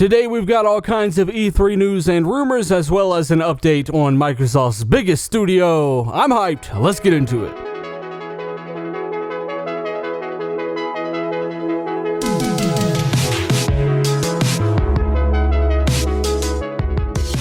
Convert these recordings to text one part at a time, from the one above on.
Today we've got all kinds of E3 news and rumors, as well as an update on Microsoft's biggest studio. I'm hyped. Let's get into it.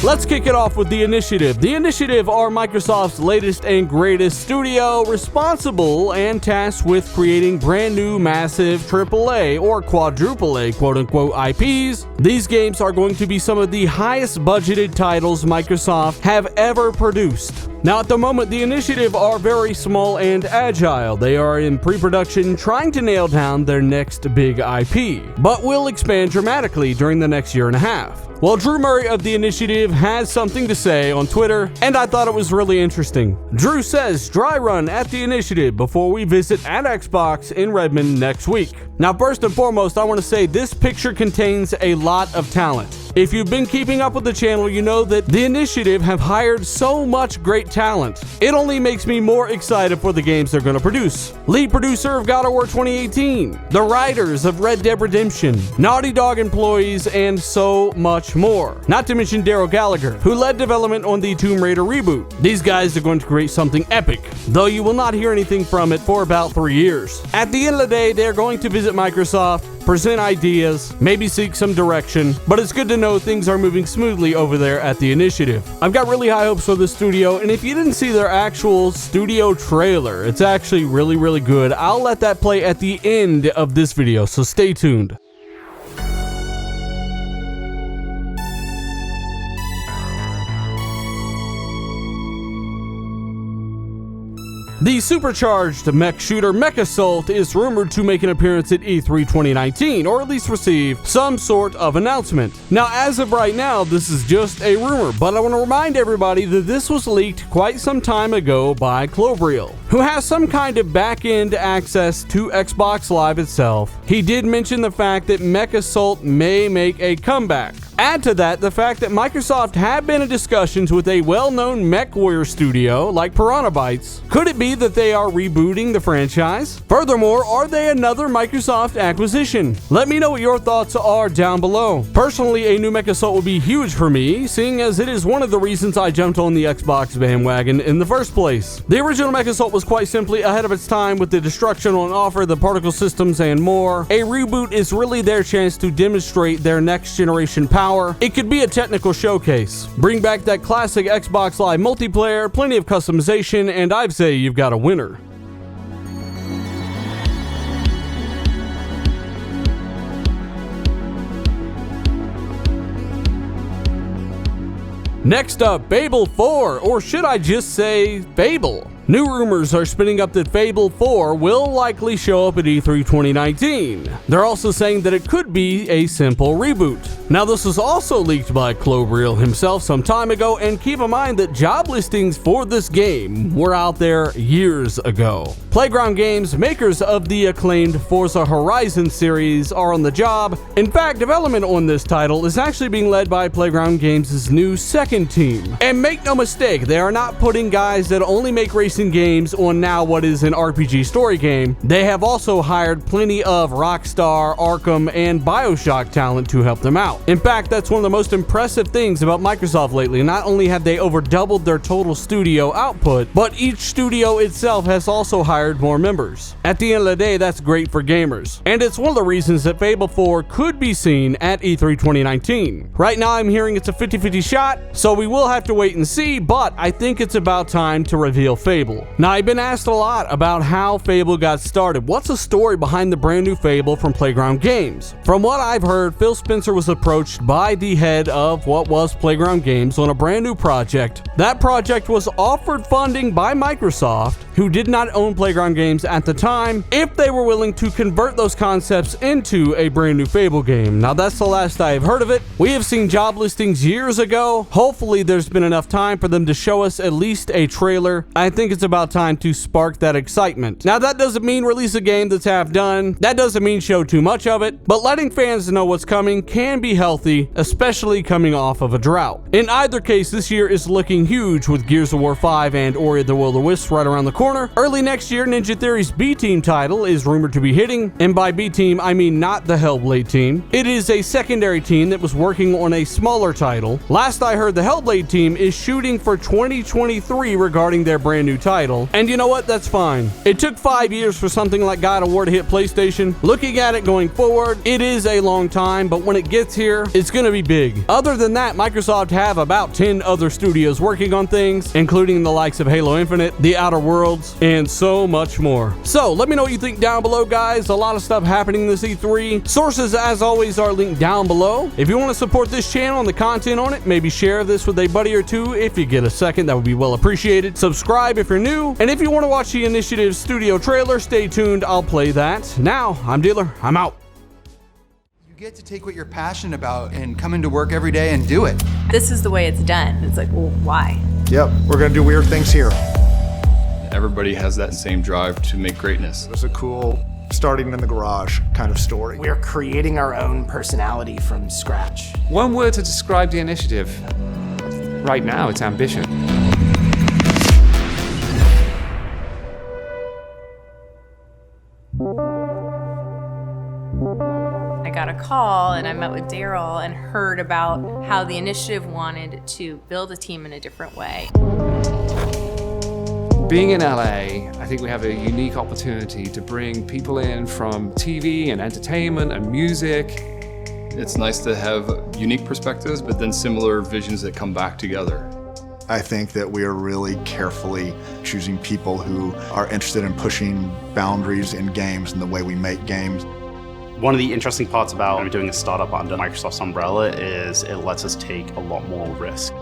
Let's kick it off with The Initiative. The Initiative are Microsoft's latest and greatest studio, responsible and tasked with creating brand new massive AAA or quadruple A quote-unquote IPs. These games are going to be some of the highest budgeted titles Microsoft have ever produced. Now, at the moment, The Initiative are very small and agile. They are in pre-production trying to nail down their next big IP, but will expand dramatically during the next year and a half. Well, Drew Murray of The Initiative has something to say on Twitter, and I thought it was really interesting. Drew says, "Dry run at The Initiative before we visit at Xbox in Redmond next week." Now, first and foremost, I want to say this picture contains a lot of talent. If you've been keeping up with the channel, you know that The Initiative have hired so much great talent. It only makes me more excited for the games they're going to produce. Lead producer of God of War 2018, the writers of Red Dead Redemption, Naughty Dog employees, and so much more. Not to mention Daryl Gallagher, who led development on the Tomb Raider reboot. These guys are going to create something epic, though you will not hear anything from it for about 3 years. At the end of the day, they're going to visit Microsoft, present ideas, maybe seek some direction, but it's good to know things are moving smoothly over there at The Initiative. I've got really high hopes for this studio, and if you didn't see their actual studio trailer, it's actually really good. I'll let that play at the end of this video, so stay tuned. The supercharged mech shooter MechAssault is rumored to make an appearance at E3 2019, or at least receive some sort of announcement. Now, as of right now, this is just a rumor, but I want to remind everybody that this was leaked quite some time ago by Cloveril, who has some kind of back-end access to Xbox Live itself. He did mention the fact that MechAssault may make a comeback. Add to that the fact that Microsoft had been in discussions with a well-known MechWarrior studio like Piranha Bytes. Could it be that they are rebooting the franchise? Furthermore, are they another Microsoft acquisition? Let me know what your thoughts are down below. Personally, a new MechAssault would be huge for me, seeing as it is one of the reasons I jumped on the Xbox bandwagon in the first place. The original MechAssault was quite simply ahead of its time with the destruction on offer, the particle systems, and more. A reboot is really their chance to demonstrate their next generation power. It could be a technical showcase. Bring back that classic Xbox Live multiplayer, plenty of customization, and I'd say you've got a winner. Next up, Fable 4, or should I just say Fable? New rumors are spinning up that Fable 4 will likely show up at E3 2019. They're also saying that it could be a simple reboot. Now, this was also leaked by Cloveril himself some time ago, and keep in mind that job listings for this game were out there years ago. Playground Games, makers of the acclaimed Forza Horizon series, are on the job. In fact, development on this title is actually being led by Playground Games' new second team. And make no mistake, they are not putting guys that only make racing games on now what is an RPG story game. They have also hired plenty of Rockstar, Arkham, and BioShock talent to help them out. In fact, that's one of the most impressive things about Microsoft lately. Not only have they over doubled their total studio output, but each studio itself has also hired more members. At the end of the day, that's great for gamers. And it's one of the reasons that Fable 4 could be seen at E3 2019. Right now, I'm hearing it's a 50-50 shot, so we will have to wait and see, but I think it's about time to reveal Fable. Now, I've been asked a lot about how Fable got started. What's the story behind the brand new Fable from Playground Games? From what I've heard, Phil Spencer was approached by the head of what was Playground Games on a brand new project. That project was offered funding by Microsoft, who did not own Playground Games at the time, if they were willing to convert those concepts into a brand new Fable game. Now, that's the last I have heard of it. We have seen job listings years ago. Hopefully, there's been enough time for them to show us at least a trailer. I think it's about time to spark that excitement. Now, that doesn't mean release a game that's half done. That doesn't mean show too much of it, but letting fans know what's coming can be healthy, especially coming off of a drought. In either case, this year is looking huge with Gears of War 5 and Ori the Will of the Wisps right around the corner. Early next year, Ninja Theory's B-Team title is rumored to be hitting, and by B-Team, I mean not the Hellblade team. It is a secondary team that was working on a smaller title. Last I heard, the Hellblade team is shooting for 2023 regarding their brand new title, and you know what? That's fine. It took 5 years for something like God of War to hit PlayStation. Looking at it going forward, it is a long time, but when it gets here, it's gonna be big. Other than that, Microsoft have about 10 other studios working on things, including the likes of Halo Infinite, The Outer Worlds, and so much more. So let me know what you think down below, guys. A lot of stuff happening this E3. Sources, as always, are linked down below. If you want to support this channel and the content on it, maybe share this with a buddy or two if you get a second. That would be well appreciated. Subscribe if you're new, and if you want to watch the Initiative studio trailer, stay tuned. I'll play that. Now, I'm Dealer. I'm out. You get to take what you're passionate about and come into work every day and do it. This is the way it's done. It's like, well, why? Yep, we're gonna do weird things here. Everybody has that same drive to make greatness. It was a cool starting in the garage kind of story. We're creating our own personality from scratch. One word to describe the initiative. Right now, it's ambition. I got a call and I met with Daryl and heard about how the initiative wanted to build a team in a different way. Being in LA, I think we have a unique opportunity to bring people in from TV and entertainment and music. It's nice to have unique perspectives, but then similar visions that come back together. I think that we are really carefully choosing people who are interested in pushing boundaries in games and the way we make games. One of the interesting parts about doing a startup under Microsoft's umbrella is it lets us take a lot more risk.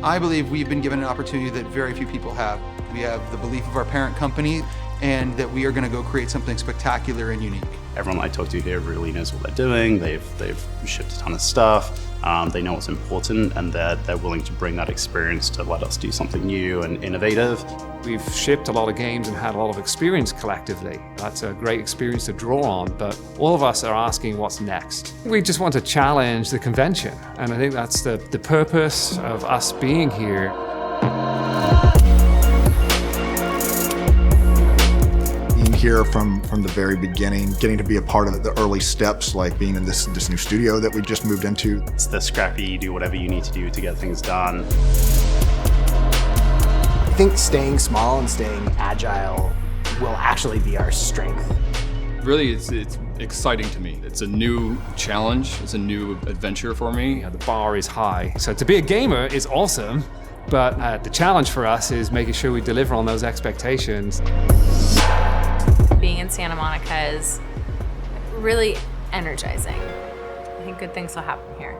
I believe we've been given an opportunity that very few people have. We have the belief of our parent company and that we are going to go create something spectacular and unique. Everyone I talk to here really knows what they're doing. They've shipped a ton of stuff. They know what's important, and they're willing to bring that experience to let us do something new and innovative. We've shipped a lot of games and had a lot of experience collectively. That's a great experience to draw on, but all of us are asking what's next. We just want to challenge the convention, and I think that's the purpose of us being here. Here from the very beginning, getting to be a part of the early steps, like being in this new studio that we just moved into. It's the scrappy, do whatever you need to do to get things done. I think staying small and staying agile will actually be our strength. Really, it's exciting to me. It's a new challenge. It's a new adventure for me. The bar is high. So to be a gamer is awesome, but the challenge for us is making sure we deliver on those expectations. Being in Santa Monica is really energizing. I think good things will happen here.